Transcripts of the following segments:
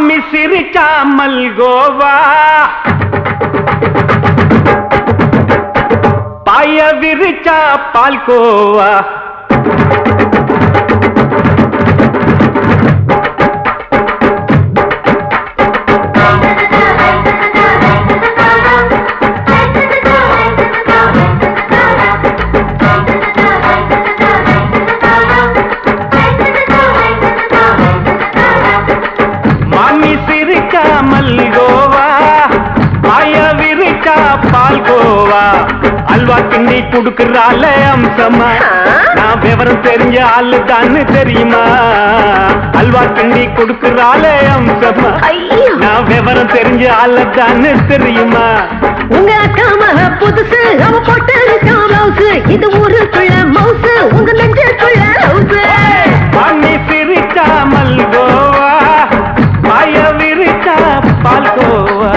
மாமி சிரிச்சா மல்கோவா, பாய விரிச்சா பால்கோவா. மாமி சிரிச்சா மல்கோவா, பாய விரிச்சா பால்கோவா. அல்வா கிண்டி குடுக்கறால அம்சமா, நான் விவரம் தெரிஞ்ச ஆளு தான்னு தெரியுமா? அல்வா கிண்டி குடுக்கறால அம்சமா, நான் விவரம் தெரிஞ்ச ஆளு தான்னு தெரியுமா? உங்க அக்கா மக புதுசு, அவ போட்டு ப்ளவுஸ், இது ஊருக்குள்ள மவுசு, உங்க நெஞ்சுக்குள்ள ஹவுஸ். மாமி சிரிச்சா மல்கோவா, பாய விரிச்சா பால்கோவா.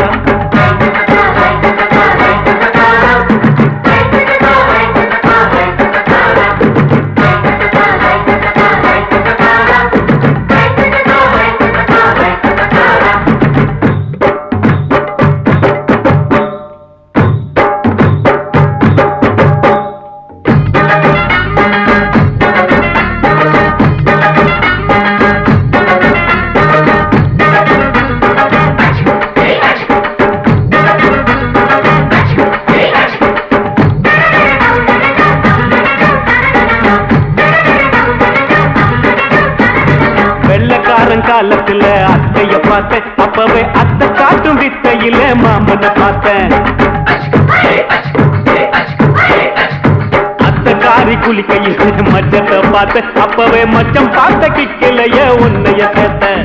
காலத்துல அத்தைய பார்த்தேன், அப்பவே அத்தை காட்டும் வித்தையில மாமனை பார்த்தேன். அத்தை காரி குளிக்கையில மச்சத்தை பார்த்தேன், அப்பவே மச்சம் பார்த்த கிக்கலைய உன்னைய சேர்த்தேன்.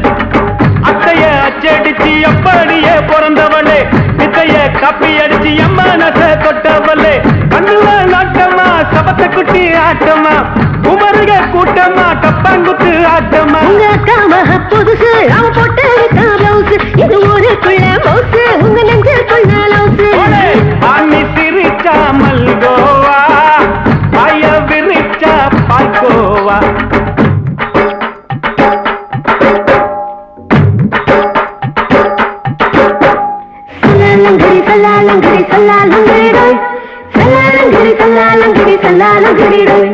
அத்தைய அச்சடிச்சு அப்படியே பிறந்தவளே, வித்தைய கப்பி அடிச்சு எம்மனச தொட்டவளே. கண்ணுல நாட்டமா, சபத்த குட்டி ஆட்டமா, குமருக கூட்டமா, கப்பாங்குத்து ஆட்டமா. உங்க அக்கா மக புதுசு, அவ போட்டு ப்ளவுஸ், இது ஊருக்குள்ள மவுசு, உங்க நெஞ்சுக்குள்ள லவுஸ். மாமி சிரிச்சா மல்கோவா, பாய விரிச்சா பால்கோவா. சல்லாலங்கடி சல்லாலங்கடி சல்லாலங்கடி டோய், சல்லாலங்கடி சல்லாலங்கடி சல்லாலங்கடி டோய்.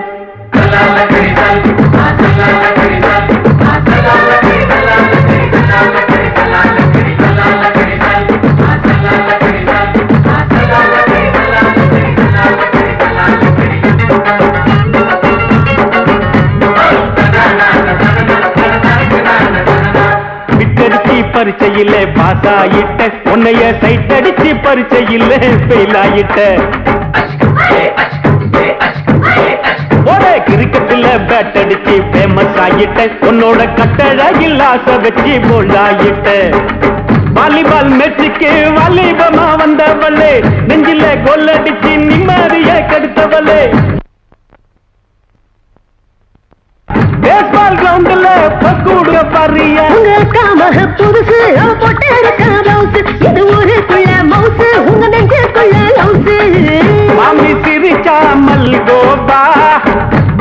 விட்டடிச்சு பரிச்சையில பாஸ் ஆயிட்ட, உன்னைய சைட் அடிச்சு பரிச்சையில ஃபெயில் ஆயிட்ட. கிரிக்கெட்ல பேட் அடிச்சு ஃபேமஸ் ஆயிட்ட, உன்னோட கட்டழகில் ஆசை வச்சு போல்ட் ஆயிட்ட. வாலிபால் மேட்சுக்கு வாலிபமா வந்தவளே, நெஞ்சில கோல் அடிச்சு நிம்மதிய கெடுத்தவளே. பேஸ்பால் கிரவுண்ட்ல பக்கூட பாரியா. உங்க அக்கா மக புதுசு, அவ போட்டு ப்ளவுஸ், இது ஊருக்குள்ள மவுசு, உங்க நெஞ்சுக்குள்ள லவுஸ். மாமி சிரிச்சா மல்கோவா,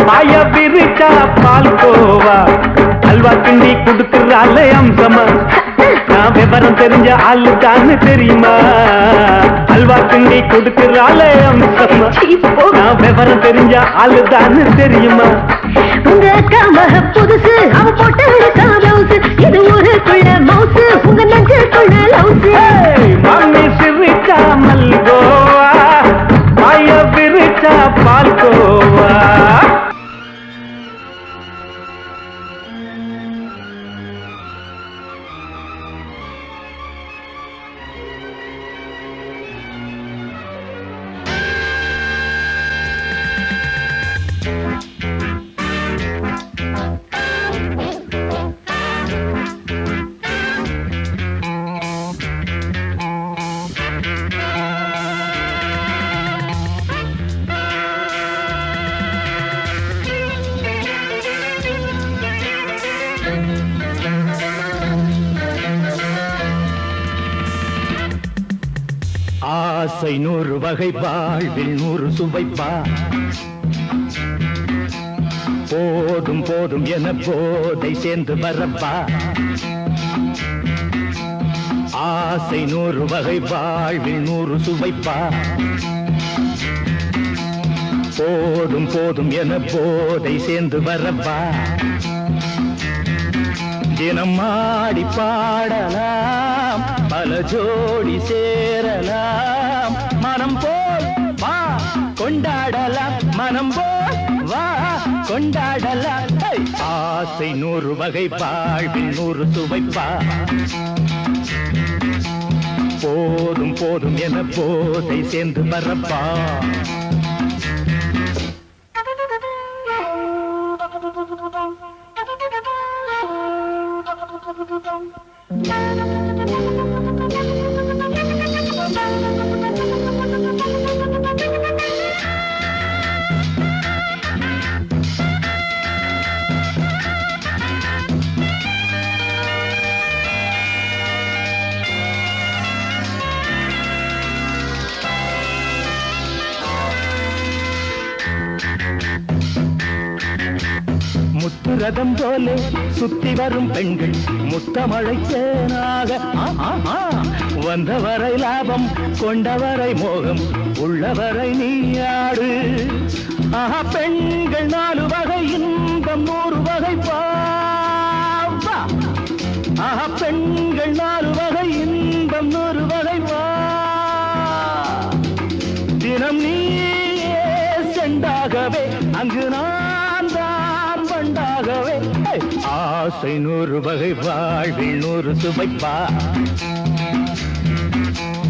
பாய விரிச்சா பால்கோவா. அல்வா கிண்டி குடுக்கறால அம்சமா, நான் விவரம் தெரிஞ்ச ஆளு தான்னு தெரியுமா? அல்வா கிண்டி குடுக்கறால அம்சமா, நான் விவரம் தெரிஞ்ச ஆளு தான்னு தெரியுமா? உங்க அக்கா மக புதுசு, அவ போட்டு ப்ளவுஸ், இது ஊருக்குள்ள மவுசு, உங்க நெஞ்சுக்குள்ள லவுஸ். மாமி சிரிச்சா மல்கோவா, பாய விரிச்சா பால்கோவா. ஆசை 100 வகை வாழ்வில் 100 சுவைப்பா. போதும் போதும் என போதை சேர்ந்து வரப்பா. ஆசை 100 வகை வாழ்வில் 100 சுவைப்பா போதும் போதும் என போதை சேர்ந்து வரப்பா தினம் ஆடி பாடலாம் பல ஜோடி சேரலாம் மனம் போல் வா கொண்டாடலாம் மனம் போல் வா கொண்டாடலாம் ஆசை 100 வகை வாழ்வில் 100 சுவைப்பா போதும் போதும் என போதை சேர்ந்து வரப்பா முத்துரதம் போலே சுத்தி வரும் பெண்கள் முத்தமழை தேனாக வந்தவரை லாபம் கொண்டவரை மோகம் உள்ளவரை நீயாடு ஆஹா பெண்கள் 4 வகை இன்பம் 100 வகை பாவா ஆஹா பெண்கள் 4 வகை இன்பம் 100 வகை வா தினம் நீயே செண்டாகவே அங்கு நான் தான் வண்டாகவே ஆசை 100 வகை வாழ்வில் 100 சுவைப்பா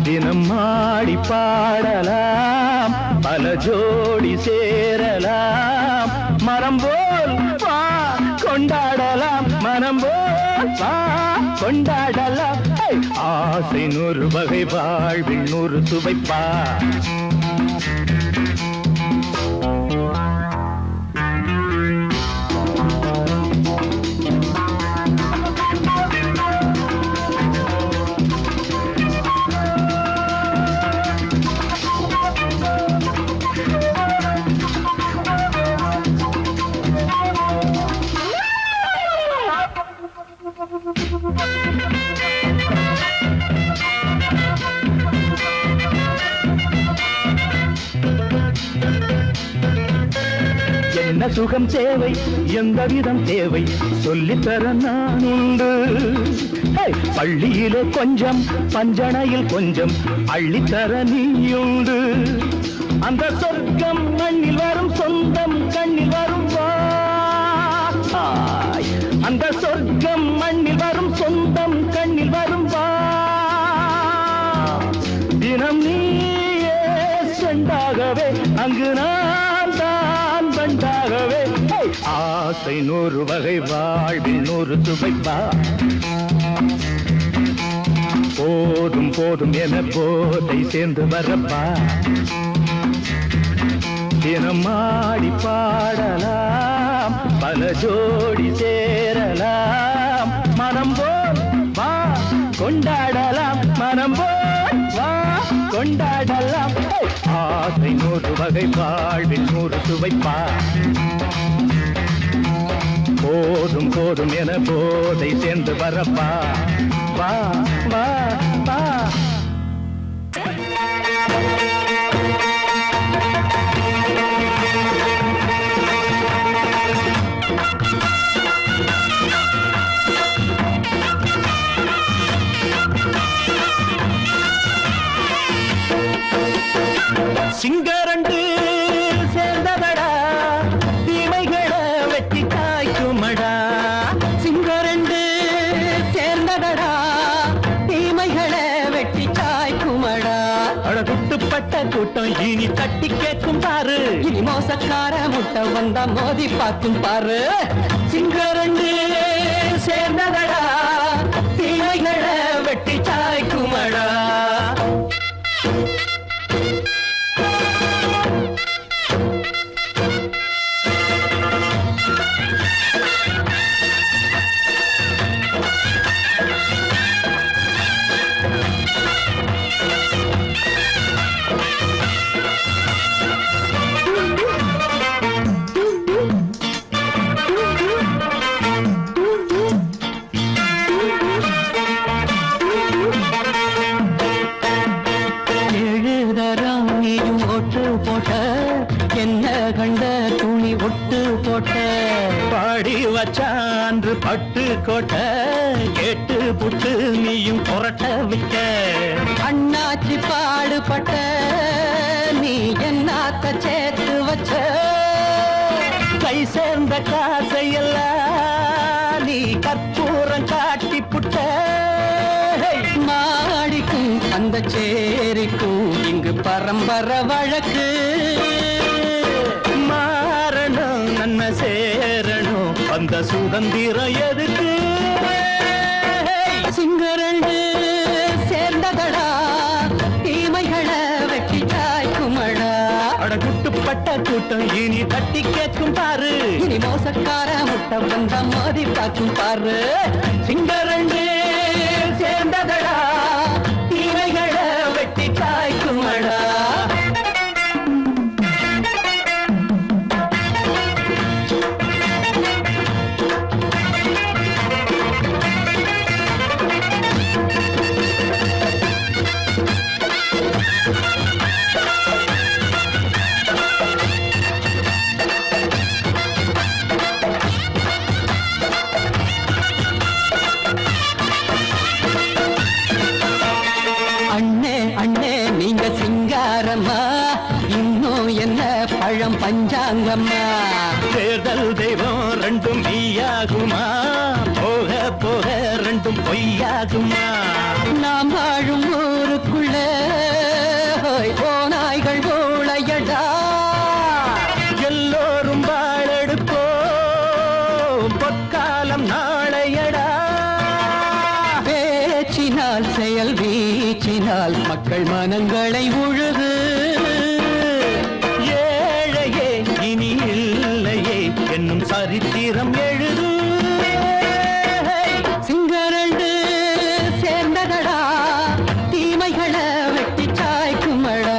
தினம் ஆடி பாடலாம் பல ஜோடி சேரலாம் மரம் போல் வா கொண்டாடலாம் மனம் போல் வா கொண்டாடலாம் ஆசை 100 வகை வாழ்வில் 100 சுவைப்பா என்ன சுகம் தேவை எந்த விதம் தேவை சொல்லித்தர நான் உண்டு பள்ளியிலே கொஞ்சம் பஞ்சனையில் கொஞ்சம் அள்ளித்தர நீயுண்டு அந்த சொர்க்கம் மண்ணில் வரும் சொந்தம் கண்ணில் வரும் அந்த சொர்க்கம் மண்ணில் வரும் சொந்தம் கண்ணில் வரும் தினம் நீயே செண்டாகவே அங்கு நான் தான் பண்டாகவே ஆசை 100 வகை வாழ்வில் 100 சுவைப்பா போதும் போதும் என போதை சேர்ந்து வரப்பா தினம் ஆடி பாடலாம் பல ஜோடி சேரலாம் மனம் போல் வா கொண்டாடலாம் மனம் போல் வா கொண்டாடலாம் ஆசை 100 வகை வாழ்வில் 100 சுவைப்பா போதும் போதும் என போதை சேர்ந்து வரப்பா வா வா வா சிங்கரண்டு சேர்ந்ததடா தீமைகளை வெட்டி காய்க்குமடா சிங்கரண்டு சேர்ந்ததடா தீமைகளை வெட்டி காய்க்குமடா அழகுட்டுப்பட்ட கூட்டம் இனி தட்டி கேட்கும் பாரு இனி மோசக்கார முட்டை வந்தா மோதி பார்க்கும் பாரு சிங்கரண்டு சேர்ந்ததடா தீமைகளை வெட்டி காய்க்குமடா கோட்டை பாடி வச்சான்று பட்டு கோட்டை கேட்டு புட்டு நீயும் புரட்ட விட்ட அண்ணாச்சி பாடுபட்ட நீ என்னாத்த சேர்த்து வச்ச கை சேர்ந்த காசையெல்லாம் நீ கற்பூரம் காட்டி புட்ட மாடிக்கும் அந்த சேரிக்கும் இங்கு பரம்பரை வழக்கு மாறணும் நன்மை சேரணும் அந்த சுதந்திரம் எதுக்கு சிங்கரண்டு சேர்ந்ததடா தீமைகளை வெட்டி காய்க்குமடா அடகுட்டுப்பட்ட கூட்டம் இனி தட்டி கேட்கும் பாரு இனி மோசக்கார முட்டை வந்த மோதி பார்க்கும் பாரு சிங்கரண்டு சேர்ந்ததடா தீமைகளை வெட்டி காய்க்குமடா அண்ணே அண்ணே நீங்க சிங்காரம்மா இன்னும் என்ன பழம் பஞ்சாங்கம்மா தேர்தல் தெய்வம் ரெண்டும் மெய்யாகுமா போக போக ரெண்டும் பொய்யாகுமா நாம் வாழும் ஊருக்குள்ள போனாய்கள் ஊழையடா எல்லோரும் வாழெடுப்போ பொற்காலம் நாளையடா பேச்சினால் செயல் வீச்சினால் மக்கள் மனங்களை உழுது ஏழையே இனி இல்லையே என்னும் சரித்திரம் எழுது சிங்கரண்டு சேர்ந்ததடா தீமைகளை வெட்டி சாய்க்குமடா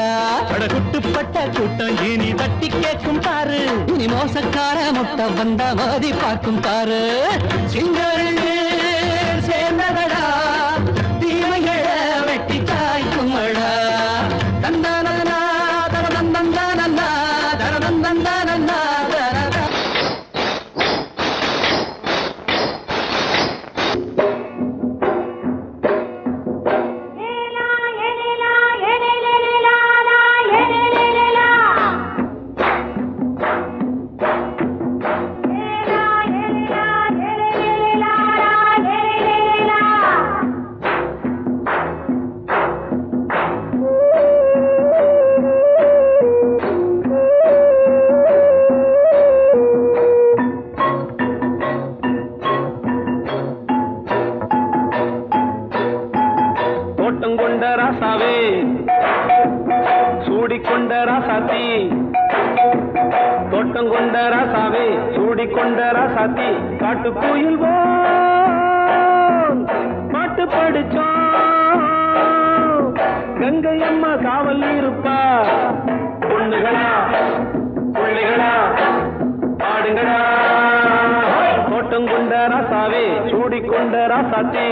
அடகுட்டுப்பட்ட கூட்டம் இனி தட்டி கேட்கும் பாரு இனி மோசக்கார முட்டை வந்த மோதி பார்க்கும் பாரு சிங்கரண்டு சேர்ந்ததடா தீமைகளை வெட்டி காய்க்குமடா தந்தானதனா தரதந்தந்தானந்தா தரதந்தந்தானந்தா தரதா தோட்டம் கொண்ட ராசாவே சூடிக்கொண்ட ராசாத்தி தோட்டம் கொண்ட ராசாவே சூடிக்கொண்ட ராசாத்தி காட்டு கோயில் பாட்டு படிச்சோம் கங்கை அம்மா காவல் இருப்பா பொண்ணுகளா பிள்ளைகளா ஆடுங்களா தோட்டம் கொண்ட ராசாவே சூடிக்கொண்ட ராசாத்தி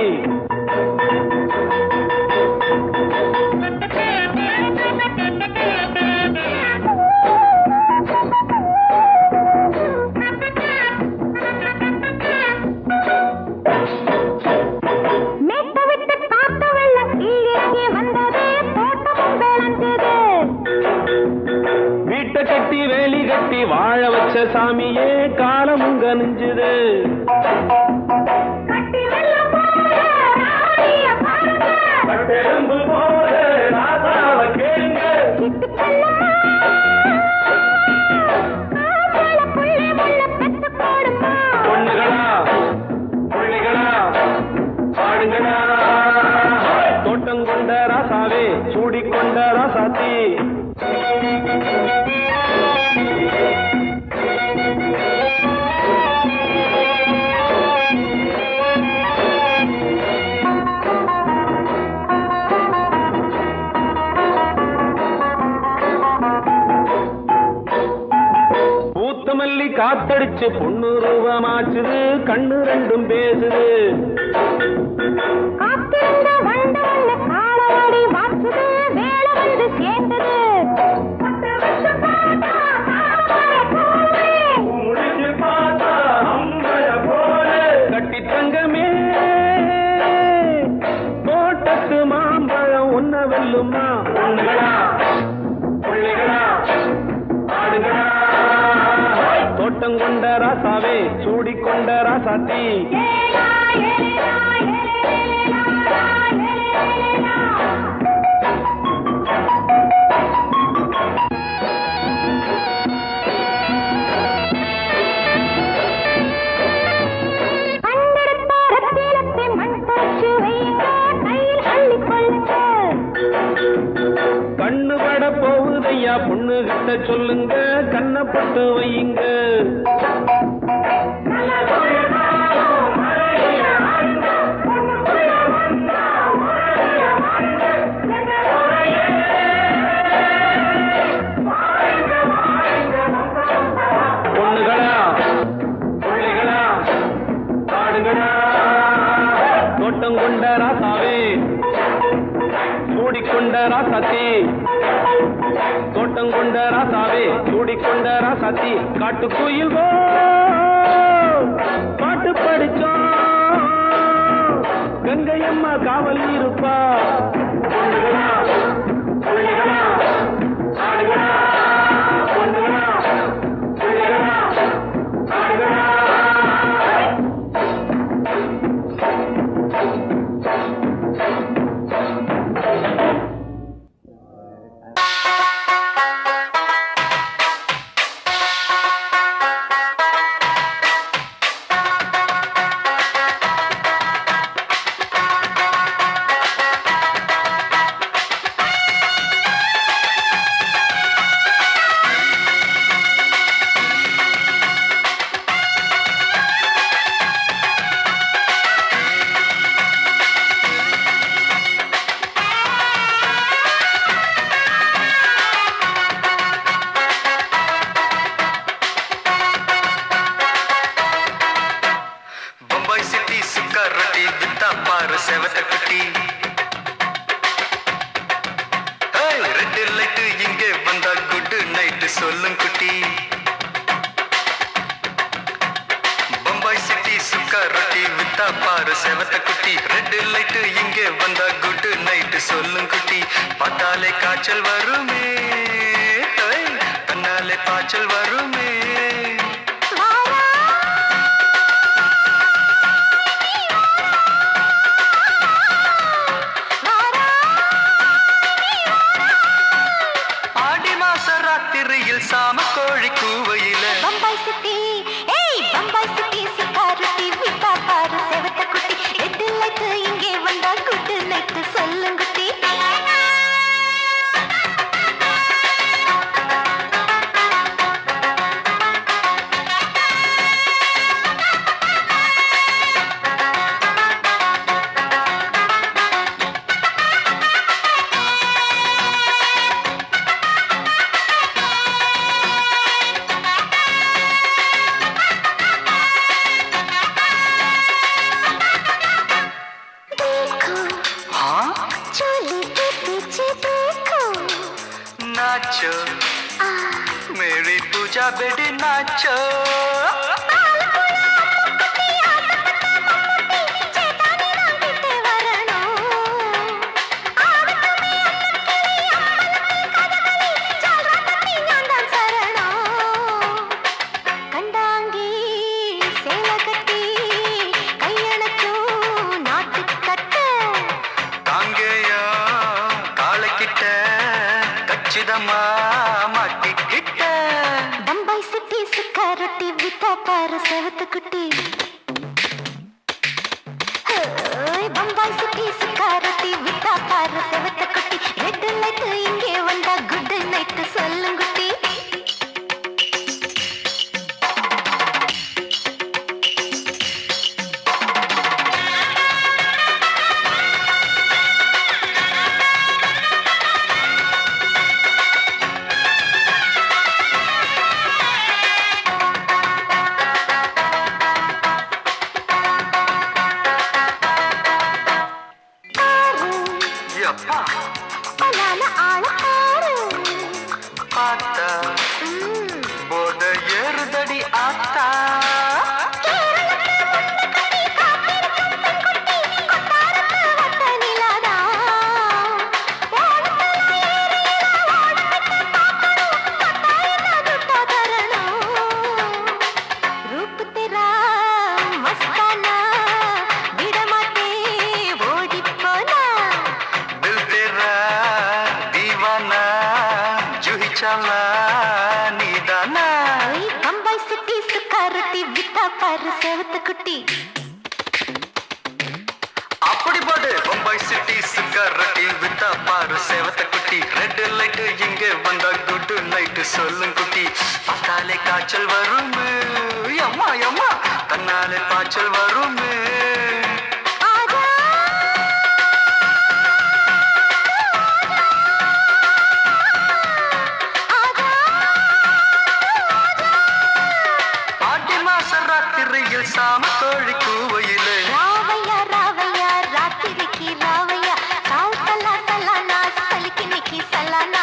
வீட்டை கட்டி வேலி கட்டி வாழ வச்ச சாமியே காலமும் கனிஞ்சுது கட்டெலும்பு போல ராசாவை கேளுங்க பொண்ணுகளா பிள்ளைகளா பாடுங்களா தோட்டம் கொண்ட ராசாவே சூடிக்கொண்ட ராசாத்தி பூத்தமல்லி காத்தடிச்சு பொண்ணு ரூபமாச்சுது கண்ணு ரெண்டும் பேசுது முடிச்சு சொல்லுமா பொண்ணுகளா பிள்ளைகளா ஆடுகளா தோட்டம் கொண்ட ராசாவே சூடிக்கொண்ட ராசாத்தி கண்ணு பட போகுதையா பொண்ணு கிட்ட சொல்லுங்க கண்ணப்பட்டு வையுங்க பொண்ணுகளா பிள்ளைகளா ஆடுகளா தோட்டம் கொண்ட ராசாவே சூடிக்கொண்ட ராசாத்தி தோட்டம் கொண்ட ராசாவே சூடிக்கொண்ட ராசாத்தி காட்டுக்குயில் பாட்டு படிச்சோம் கங்கையம்மா காவல் இருப்பா பொண்ணுகளா பிள்ளைகளா ஆடுகளா பொண்ணுகளா பிள்ளைகளா ஆடுகளா சொல்லும் குட்டி பம்பாய் சிட்டி சுக்கா ரொட்டி வித்தா பாரு செவத்த குட்டி ரெட் லைட் இங்கே வந்தா குட் நைட் சொல்லும் குட்டி பார்த்தாலே காய்ச்சல் வருமே கண்ணாலே பாய்ச்சல் வருமே சாம கோழி கூவையில பம்பாய் சிட்டி பம்பாய் சிட்டி சிக்காரட்டி விட்டா பாரு செவத்த குட்டி ரெட் லைட் இங்கே வந்தா குட் நைட் சொல்லுங்க குட்டி नाचो मेरी पूजा बेटी नाचो பம்பாய் சிட்டி சிக்காரட்டி விட்டா பாரு செவத்த குட்டி பம்பாய் சிட்டி சிக்காரட்டி விட்டா பாரு செவத்த குட்டி ரெட் லைட் இங்கே வந்தா குட் நைட் சொல்லுங்க குட்டி போட ஏறுதடி ஆத்தா நிலாதா மசாலா நீதானா ஓய் பம்பாய் சிட்டி சுக்காரட்டி வித்தா பாரு செவத்த குட்டி அப்படி போடு பம்பாய் சிட்டி சுக்காரட்டி வித்தா பாரு சேவத்த குட்டி ரெட் லைட் இங்கே வந்தா குட் நைட் சொல்லும் குட்டி பார்த்தாலே காய்ச்சல் வரும் அம்மா அம்மா தன்னாலே பாய்ச்சல் வரும் ஆடி மாச ராத்திரியில் சாம கோழி கூவையிலே ராவையா ராவையா ராத்திரிக்கு ராவையா சாவு சலா சலானா சலிக்கு நிக்கி சலானா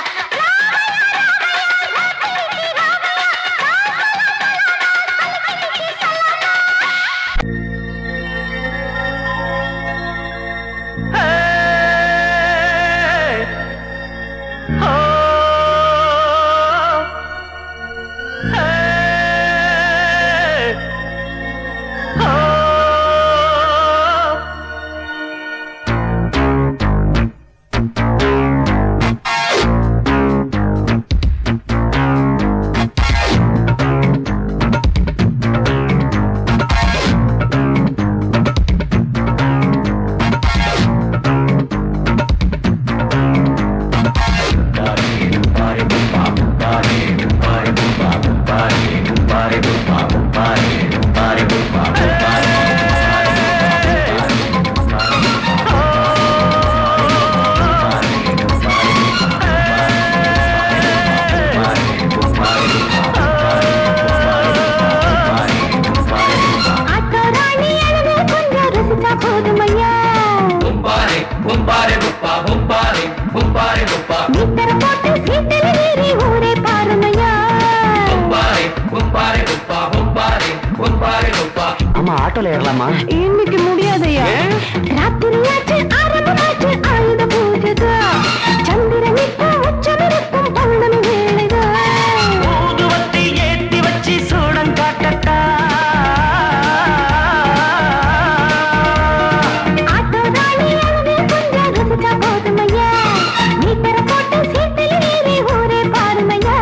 அம்மா ஆட்டோல ஏறலாமா? இன்னைக்கு முடியாதையா ராத்திரியாச்சு ஆரம்பமாச்சு ஆயுத பூஜைதா சந்திரனிக்கு உச்சமிருக்கும் பௌர்ணமி வேளைதா ஊதுவத்தி ஏத்தி வச்சு சூடம் காட்டட்டா ஆட்டோ ராணி அழுது கொஞ்சம் ருசிச்சா போதுமையா நீ பெற போட்டு சீட்டில் ஏறி ஊரே பாருமையா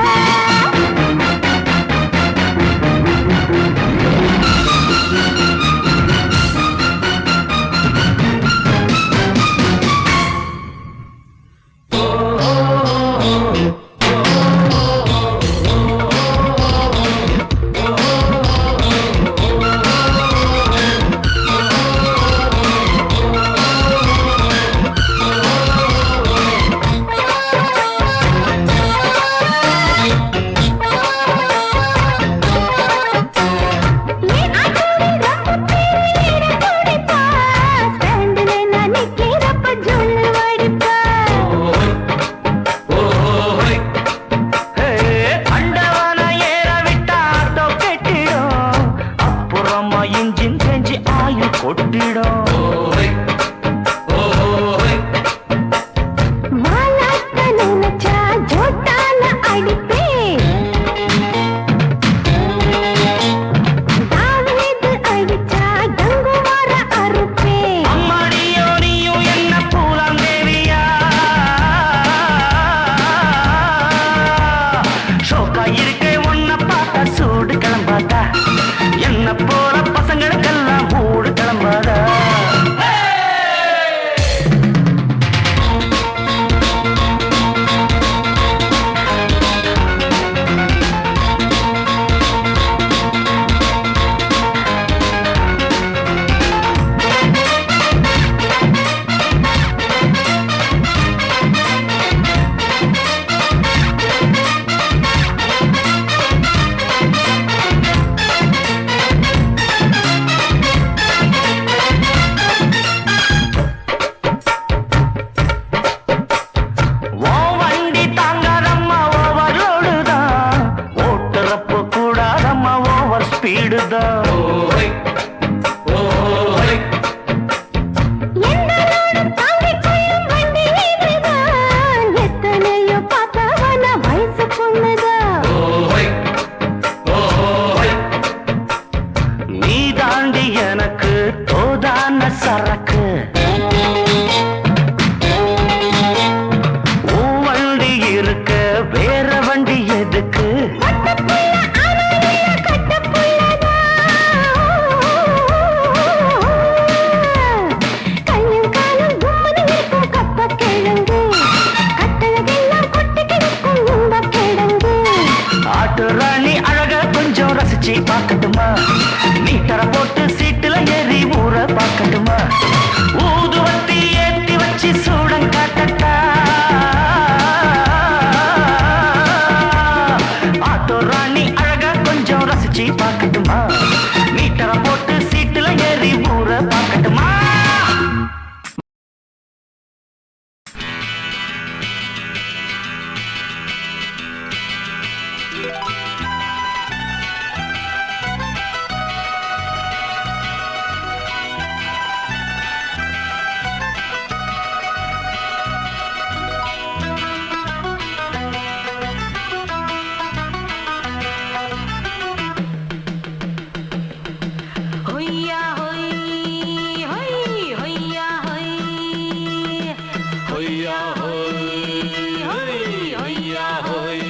ஒய்யா ஹோய் ஒய்யா ஹோய்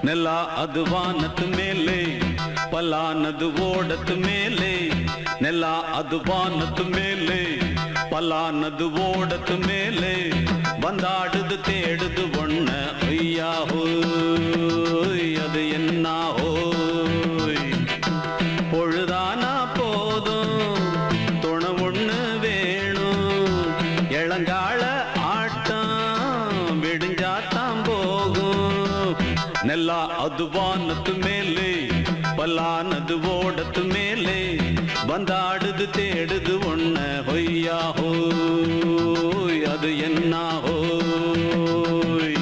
ನೆಲ ಅದು ವಾನದ ಮೇಲೆ ಪಲಾನದು ಓಡದ ಮೇಲೆ ನೆಲ ಅದು ವಾನದ ಮೇಲೆ ಪಲಾನದು ಓಡದ ಮೇಲೆ ಬಂದಾಡುದು தேடுது ஒண்ண ஒய்யா ஹோய் அது என்ன ஹோய் பொழுதானா போதும் துணை ஒண்ணு வேணும் இளங்கால ஆட்டம் விடிஞ்சாத்தான் போகும் ನೆಲ ಅದು ವಾನದ ಮೇಲೆ ಪಲಾನದು ಓಡದ ಮೇಲೆ ಬಂದಾಡುದು தேடுது ஒண்ண ஒய்யா ஹோய் அது என்ன ஹோய்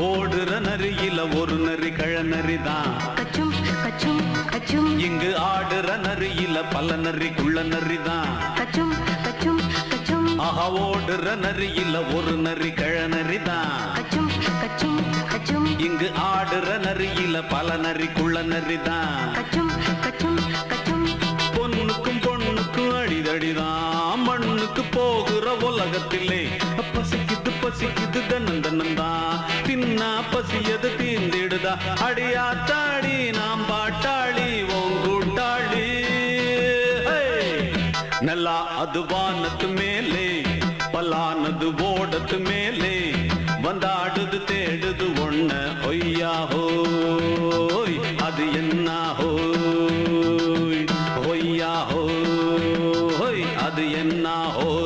ஓடுற நரியில ஒரு நரி கழநரிதான் கச்சும் கச்சும் கச்சும் இங்கு ஆடுற நரியில பல நரிக்குள்ள நரிதான் கச்சும் கச்சும் கச்சும் ஆஹா ஓடுற நரியில ஒரு நரி கழநரிதான் கச்சும் கச்சும் கச்சும் இங்கு ஆடுற நரியில பல நரிக்குள்ள நரிதான் கச்சும் கச்சும் கச்சும் பொண்ணுக்கும் பொண்ணுக்கும் அடிதடிதான் மண்ணுக்கு போகிற உலகத்திலே பசிக்குது பசிக்குது தன்னந்தனந்தான் தின்னா பசியது தீந்திடுதா அடியாத்தாடி நாம் பாட்டாளி ஓங்கூட்டாளி ನೆಲ ಅದು ವಾನದ ಮೇಲೆ ಪಲಾನದು ಓಡದ ಮೇಲೆ ಬಂದಾಡುದು தேடுது ஒண்ண ஒய்யா ஹோய் அது என்ன ஹோய் ஒய்யா ஹோய் அது என்ன ஹோய்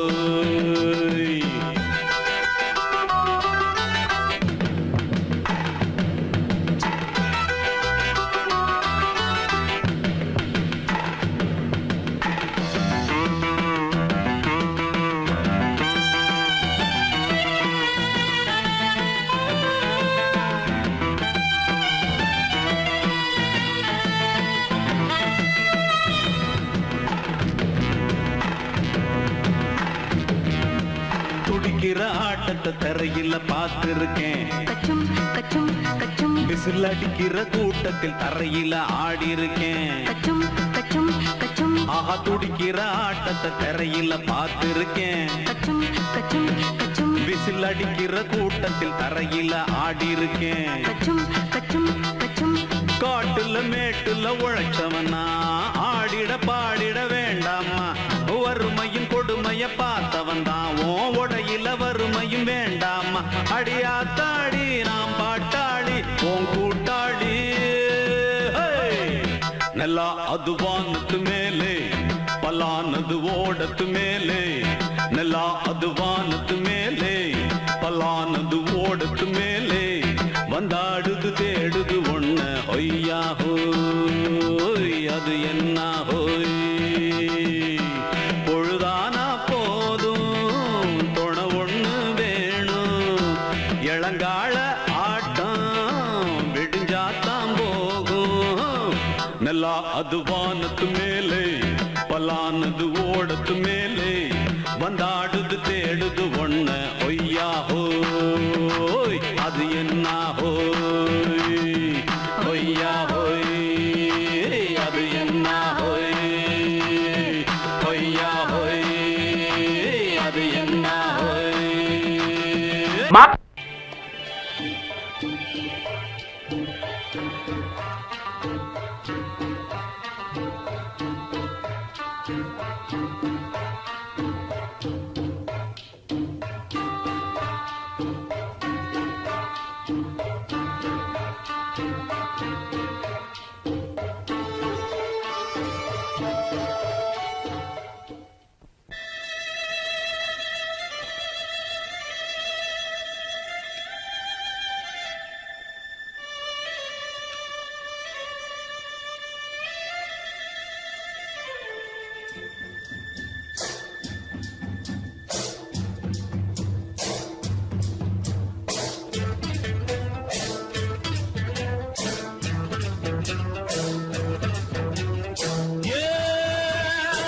துடிக்கிற ஆட்டத்தை தரையில பார்த்திருக்கேன் கச்சும் கச்சும் கச்சும் விசில் அடிக்கிற கூட்டத்தில் தரையில ஆடி இருக்கேன் கச்சும் கச்சும் கச்சும் ஆஹா துடிக்கிற ஆட்டத்தை தரையில பார்த்திருக்கேன் கச்சும் கச்சும் கச்சும் விசில் அடிக்கிற கூட்டத்தில் தரையில ஆடி இருக்கேன் கச்சும் கச்சும் கச்சும் காட்டுல மேட்டுல உழைச்சவனா ஆடிட பாடிட வேண்டாமா வறுமையின் கொடுமைய பார்த்தவன் தான் ஓ உடையில வறுமையும் வேண்டாமா அடியாத்தாடி நாம் பாட்டாளி ஓன் கூட்டாளி ನೆಲ ಅದು ವಾನದ ಮೇಲೆ ಪಲಾನದು ಓಡದ ಮೇಲೆ ನೆಲ ಅದು ವಾನದ ಮೇಲೆ ಪಲಾನದು ಓಡದ ಮೇಲೆ ಬಂದಾಡುದು தேடுது ஒண்ண ஒய்யா ஹோய் அது என்ன ஹோய் பொழுதானா போதும் துணை ஒண்ணு வேணும் இளங்கால ஆட்டம் விடிஞ்சாத்தான் போகும் ನೆಲ ಅದು ವಾನದ ಮೇಲೆ ಪಲಾನದು ಓಡದ ಮೇಲೆ ಬಂದಾಡುದು தேடுது ஒண்ண ஒய்யா ஹோய் அது என்ன ஹோய் ஒய்யா ஹோய் அது என்ன ஹோய் ஒய்யா ஹோய் அது என்ன ஹோய்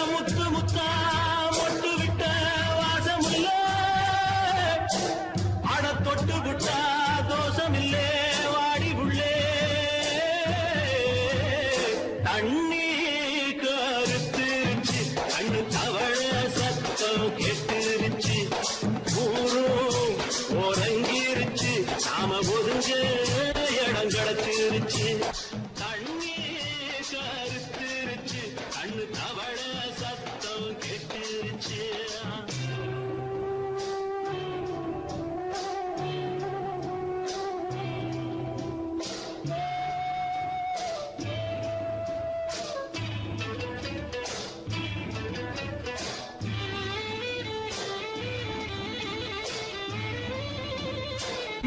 முத்து முத்தா மொட்டு விட்ட வாசமில்ல அட தொட்டு விட்டா தோஷமில்லே வாடி உள்ளே தண்ணி கருத்துருச்சு கண்ணு தவழ சத்தம் கெட்டுருச்சு ஊரும் உறங்கிருச்சு நாம ஒதுங்க இடம் கிடச்சிருச்சு தண்ணி கருத்துருச்சு கண்ணு தவழ சத்தம் கெட்டுருச்சு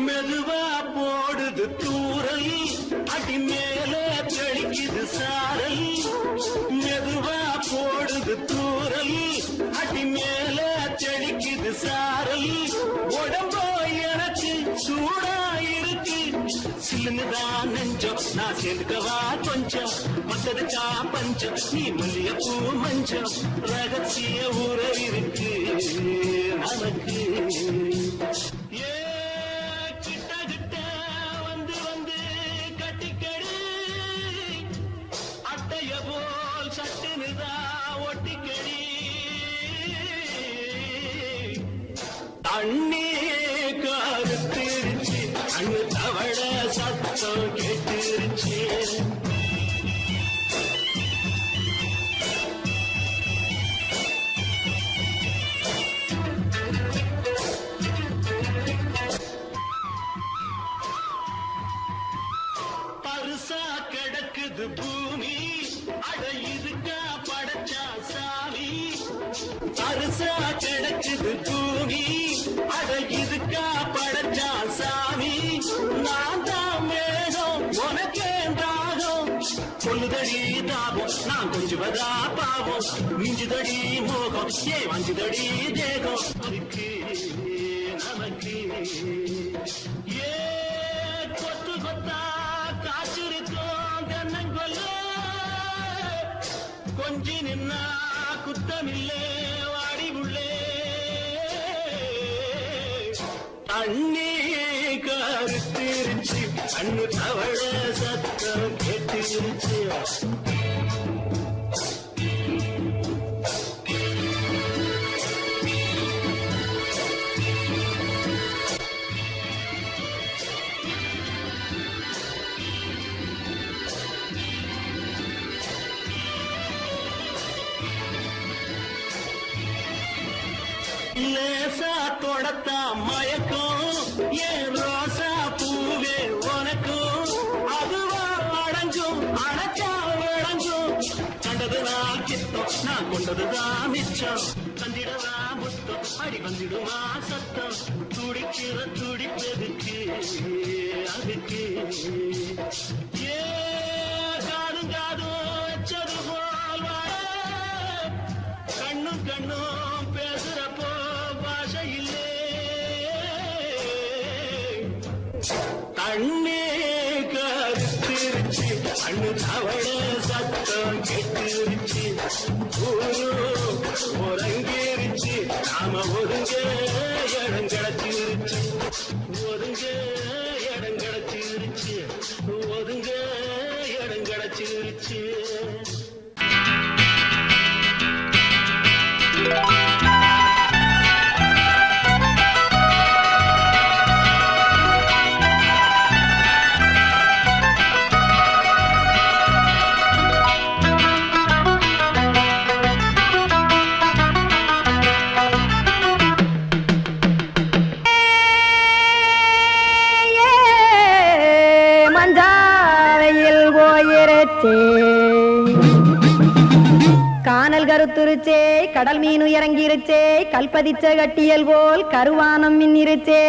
மெதுவா போடுது தூரல் அடி மேல தெளிக்குது சாரல் மெதுவா போடுது தூரல் அடி மேல தெளிக்குது சாரல் உடம்போ எனக்கு சூடா இருக்கு சில்லுதான் நெஞ்சம் நான் சேர்ந்துக்கவா கொஞ்சம் மத்ததுக்கா பஞ்சம் நீ மல்லிய பூ மஞ்சம் ரகசிய உறவிருக்கு நமக்கு தண்ணி கருத்திருச்சு அண்ணு தவழ சத்தம் கேட்டுருச்சு பருசா கிடக்குது பூமி அட இதுக்கா படைச்சா சாமி பருசா கிடக்குது பூமி அட இதுக்கா படைச்சா சாமி நான் தான் மேகம் உனக்கே தாகம் சொல்லுதடி தாபம் நான் கொஞ்சுவதா பாவம் மிஞ்சுதடி மோகம் ஏ வஞ்சுதடி தேகம் அதுக்கு நமக்கு ஏ கொத்து கொத்தா காய்ச்சிருக்கோம் தென்னங்கொல்ல கொஞ்சி நின்னா குத்தமில்லே வாடி உள்ளே தண்ணி கருத்திருச்சு கண்ணு தவழ சத்தம் கேட்டுருச்சு லேசா தொடத்தா மயக்கம் ஏன் ரோசா பூவே உனக்கும் அதுவா அடங்கும் அடைச்சா அடங்கும் கண்டதுதான் கித்தம் நான் கொண்டதுதான் மிச்சம் தந்திடவா முத்தம் அடி வந்திடுமா சத்தம் துடிக்கிற துடிப்பெதுக்கு அதுக்கு ஏ காதும் காதும் வச்சது போல் கண்ணும் கண்ணும் பேசுறப்போ பாஷை இல்லே தண்ணி கருத்திருச்சு அண்ணு தவழ சத்தம் கெட்டுருச்சு உறங்கிருச்சு நாம ஒதுங்க இடம் கிடச்சிருச்சு ஒதுங்க இடம் கிடச்சிருச்சு ஒதுங்க இடம் கிடச்சிருச்சு கானல் கருத்துருச்சே கடல் மீன் இறங்கிருச்சே கல்பதிச்ச கட்டியல் போல் கருவானம் மின்னிருச்சே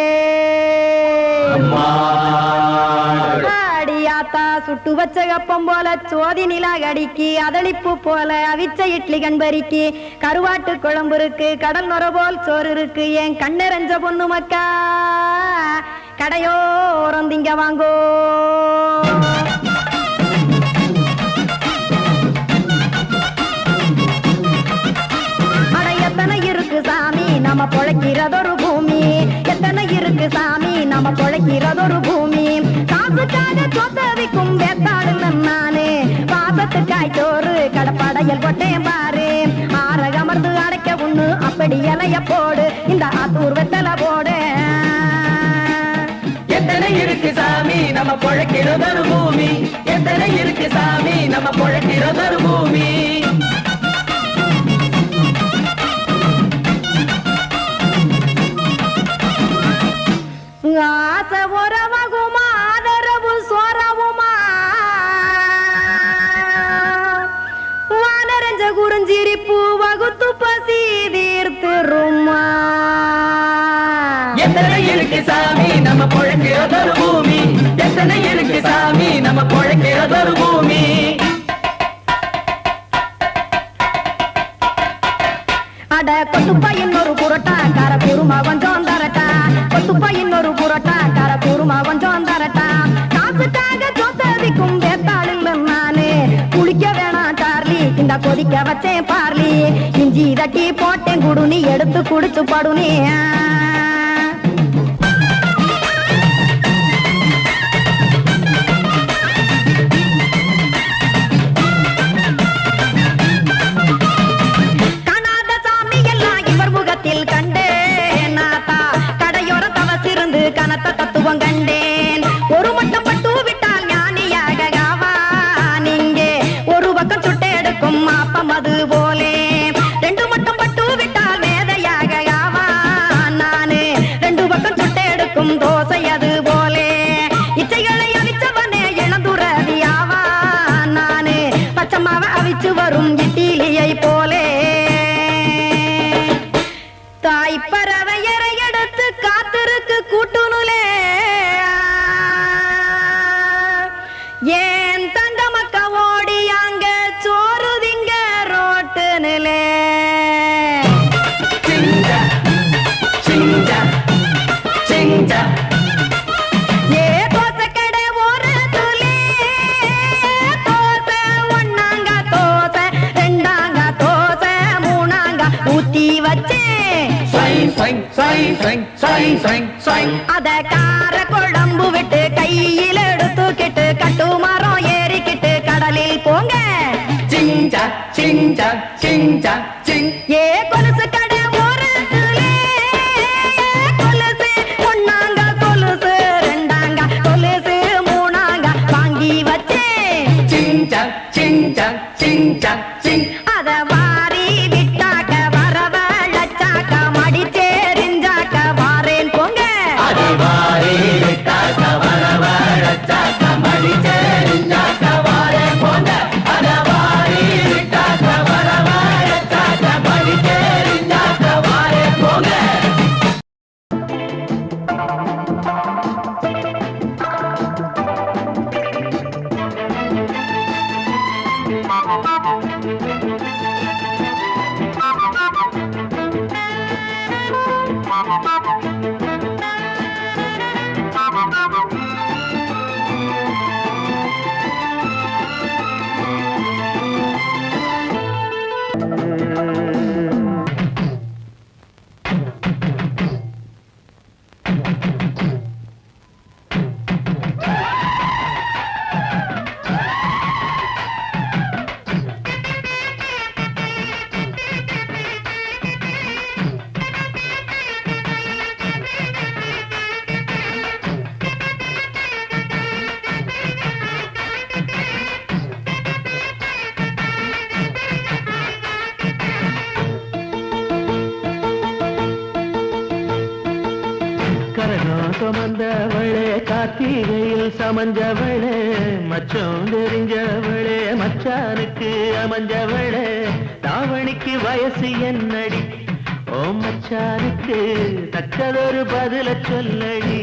ஆடியாத்தா சுட்டு வச்ச கப்பம் போல சோதி நிலா கடிக்கு அதளிப்பு போல அவிச்ச இட்லி கண்பறிக்கு கருவாட்டு குழம்பு இருக்கு கடல் நொர போல் சோறு இருக்கு என் கண்ணெரஞ்ச பொண்ணு மக்கா கடையோரம் திங்க வாங்கோ நம்ம பொழைக்கிறதொரு பூமி எத்தனை இருக்கு சாமி நம்ம பொழைக்கிறதொரு பூமி காசுக்காக சொத்தவிக்கும் வேத்தாடுங்க நானு பாசத்துக்காய் சோறு கடப்படையல் கொட்டேன் பாரு ஆரகமர்ந்து அடைக்க ஒண்ணு அப்படி இலைய போடு இந்த ஆத்தூர் வெத்தலை போடு எத்தனை இருக்கு சாமி நம்ம பொழைக்கிறதொரு பூமி எத்தனை இருக்கு சாமி நம்ம பொழைக்கிறதொரு பூமி ஆசை உறவகுமா ஆதரவு சோறவுமா வானரஞ்ச குறிஞ்சிரிப்பு வகுத்து பசி தீர்த்துருமா எத்தனை இருக்கு சாமி நம்ம பொழைக்கிறதொரு பூமி எத்தனை இருக்கு சாமி நம்ம பொழைக்கிறதொரு பூமி அட கொத்துப்பா இன்னொரு புரோட்டா கார குருமா கொஞ்சம் தரட்டா கொத்துப்பா இன்னொரு புரோட்டா கார குருமா கொஞ்சம் தரட்டா காசுக்காக சொத்ததிக்கும் வேத்தாளில் நானு குளிக்க வேணாம் சார்லி இந்த கொதிக்க வச்சேன் பார்லி இஞ்சி தட்டி போட்டேன் குடுனி எடுத்து குடிச்சு படுனி கண்டேன் நாத்தா கடையோர தவசிருந்து கனத்த தத்துவம் கண்டேன் ஒரு மட்டம் பட்டு விட்டால் ஞானியாக நீங்கே ஒரு பக்கம் சுட்டு எடுக்கும் மாப்பம் அது போலே ரெண்டு மட்டம் பட்டு விட்டால் மேதையாக நானே ரெண்டு பக்கம் சுட்டு எடுக்கும் தோசை அது போலே இச்சைகளை அவிச்சவனே இளந்துறவியாவா நானே பச்சமாவ அவிச்சு வரும் இட்டிலியை போலே தாய் பறவையரை எடுத்து காத்திருக்கு கூட்டுனுலே ஏன் தங்க மக்க ஓடி அங்க சோறுதிங்க ரோட்டு நிலே ஏ தோசை கடை ஒரு துளி தோசை ஒன்னாங்க தோசை ரெண்டாங்க தோசை மூணாங்க ஊத்தி வச்சே அத கார குழம்பு விட்டு கையில் எடுத்துக்கிட்டு கட்டு மரம் ஏறிக்கிட்டு கடலில் போங்க ஏ கொலுசு கடை ஒரு கொலுசு ஒன்னாங்க கொலுசு ரெண்டாங்க கொலுசு மூணாங்க வாங்கி வச்சேன் அத வாரி விட்டாக்க வரவழைச்சாக்க மடிச்சேரிஞ்சாக்க வாரேன் போங்க சுமந்தவளே கார்த்திகையில் சமஞ்சவளே மச்சம் தெரிஞ்சவளே மச்சானுக்கு அமைஞ்சவளே தாவணிக்கு வயசு என்னடி ஓ மச்சானுக்கு தக்கதொரு பதில சொல்லடி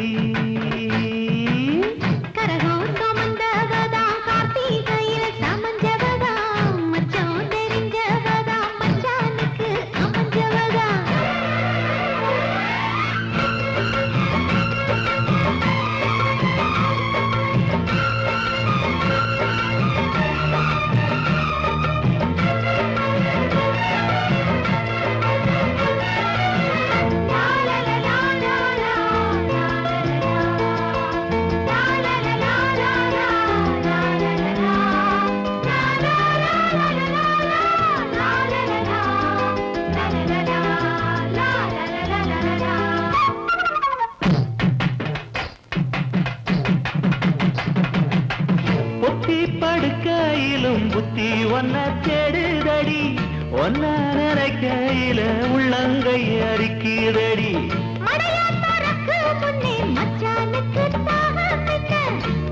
புத்தி ஒன்ன தேடுதடி ஒன்ன நினைக்கையில உள்ளங்கை அரிக்குதடி மடையா தரக்கு முன்னே மச்சானுக்கு தாகம் என்ன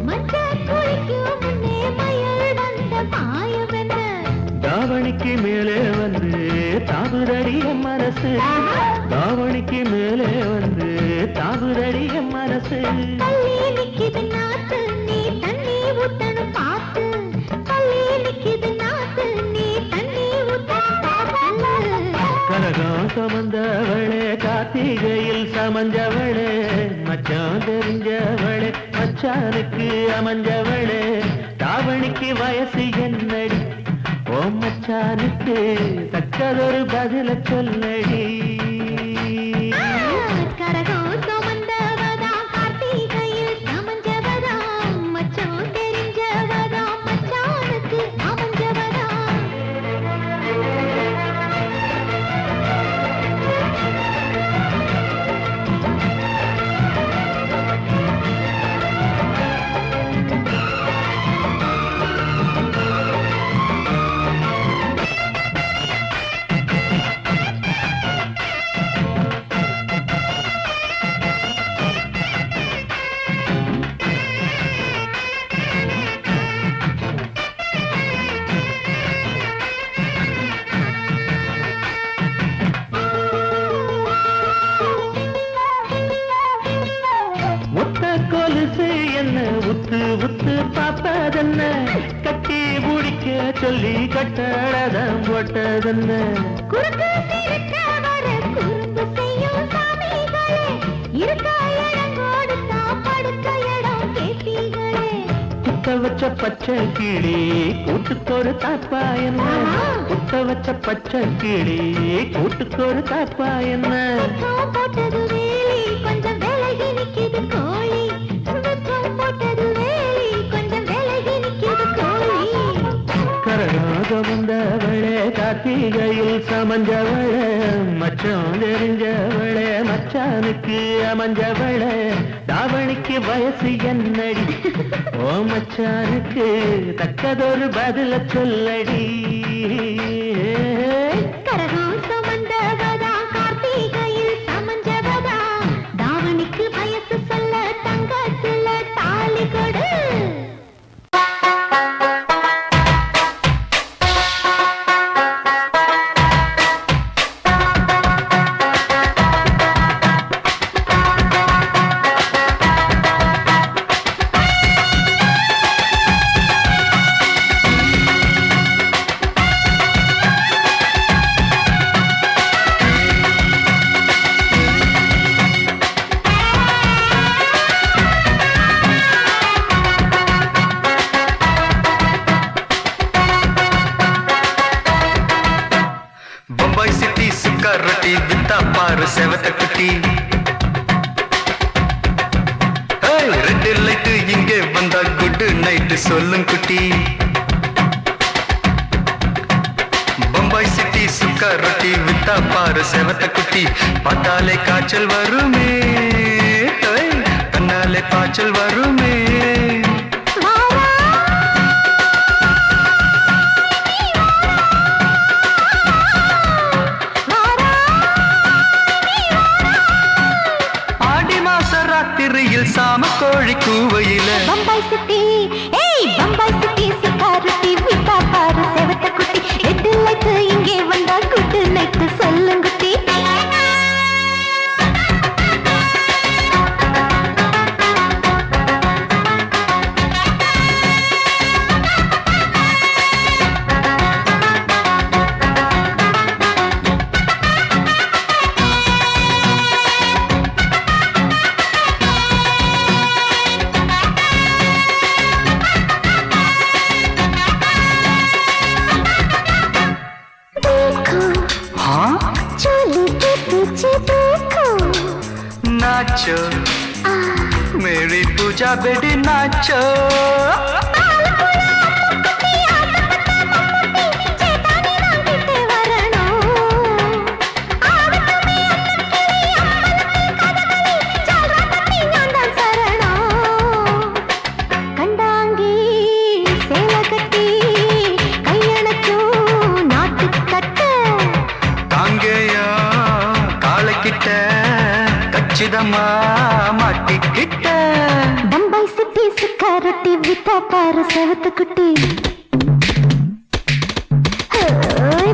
மச்சா குளிக்கும் முன்னே மயில் வந்த மாயம் என்ன தாவணிக்கு மேலே வந்து தாவுதடிய மனசு தாவணிக்கு மேலே வந்து தாவுதடிய மனசு தள்ளி நிக்கிது நாத்து நீ தண்ணி ஊத்தணும் பார்த்து தள்ளி நிக்கிது நாத்து நீ தண்ணி ஊத்தணும் பார்த்து கனகம் சுமந்தவளே கார்த்திகையில் சமஞ்சவளே மச்சான் தெரிஞ்சவளே மச்சானுக்கு அமைஞ்சவளே தாவணிக்கு வயசு என்னடி ஓ மச்சானுக்கு தக்கதொரு பதில சொல்லடி கரகம் சுமந்தவதா கார்த்திகையில் சமஞ்சவதா மச்சான் தெரிஞ்சவதா மச்சானுக்கு அமைஞ்சவதா முத்த கொலுசு என்ன உத்து உத்து பாப்பதென்ன கட்டி முடிக்க சொல்லி கட்டடதம் போட்டதென்ன குறுக்கு சிறுக்க வர குறும்பு செய்யும் சாமிகளே இருக்க இடம் கொடுத்தா படுக்க இடம் கேட்டீங்களே குத்த வச்ச பச்சை கிளி கூட்டுக்கொரு தாப்பா என்ன குத்த வச்ச பச்சை கிளி கூட்டுக்கொரு தாப்பா என்ன வெப்பம் போட்டது வேலி கொஞ்சம் விலகி நிக்கிது கோழி வெப்பம் போட்டது வேலி கொஞ்சம் விலகி நிக்கிது கோழி கரகாக வந்தவளே கார்த்திகையில் சமஞ்சவளே மச்சான் தெரிஞ்சவளே மச்சானுக்கு அமைஞ்சவளே தாவணிக்கு வயசு என்னடி ஓ மச்சானுக்கு தக்கதொரு பதில சொல்லடி கரகம் சுமந்தவதா கார்த்திகையில் சமஞ்சவதா தாவணிக்கு வயசு சொல்ல தங்கத்துல தாலி கொடு பம்பாய் சிட்டி சுக்கா ரொட்டி வித்தா பாரு செவத்த குட்டி ரெண்டு லைட்டு இங்கே வந்தா குட் நைட்டு சொல்லும் குட்டி பம்பாய் சிட்டி சுக்கா ரொட்டி வித்தா பாரு செவத்த குட்டி பார்த்தாலே காய்ச்சல் வருமே கண்ணாலே பாய்ச்சல் வருமே ராத்திரியில் சாம கோழி கூவையில பம்பாய் சிட்டி ஏய் பம்பாய் சிட்டி சிக்காரத்தி விட்டா பாரு செவத்த குட்டி ரெட்டு லைட்டு இங்கே வந்தா குட்டு நைட்டு சொல்லுங்குட்டி नाचो मेरी पूजा बेटी नाचो பாரு செவத்து குட்டி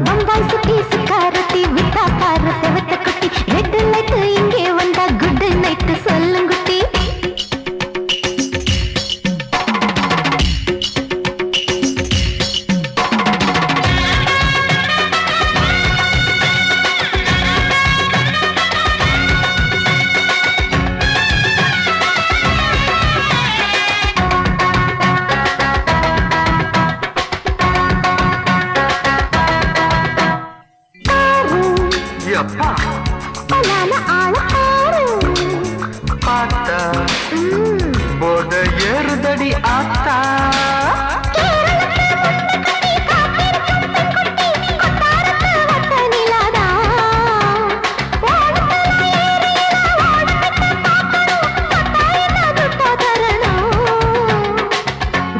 பம்பாய் சுத்தி சுக்காரத்தி விட்டா பாரு செவத்து குட்டி ரெட் லைட் இங்கே வந்தா குட் நைட் சொல்லுங்குட்டி எப்பா பலான ஆள ஆறு பார்த்தா போத ஏறுதடி ஆத்தா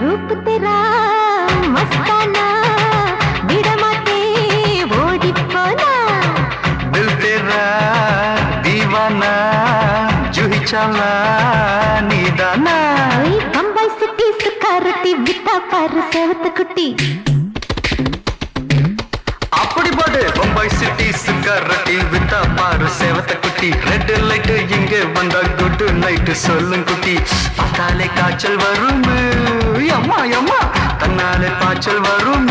रूप तेरा मस्ताना विडमाते ओडी पोना दिल तेरा दीवाना जूही चाला नीदाना ओए बम्बई सिटी सुकारती विता पार सेवत कुटी அப்படி பாடு பம்பாய் சிட்டி சுக்காரட்டி வித்தா பாரு சேவத்த குட்டி ரெட் லைட் இங்கே வந்தா குட் நைட் சொல்லும் குட்டி பார்த்தாலே காய்ச்சல் வரும் அம்மா அம்மா தன்னாலே பாய்ச்சல் வரும்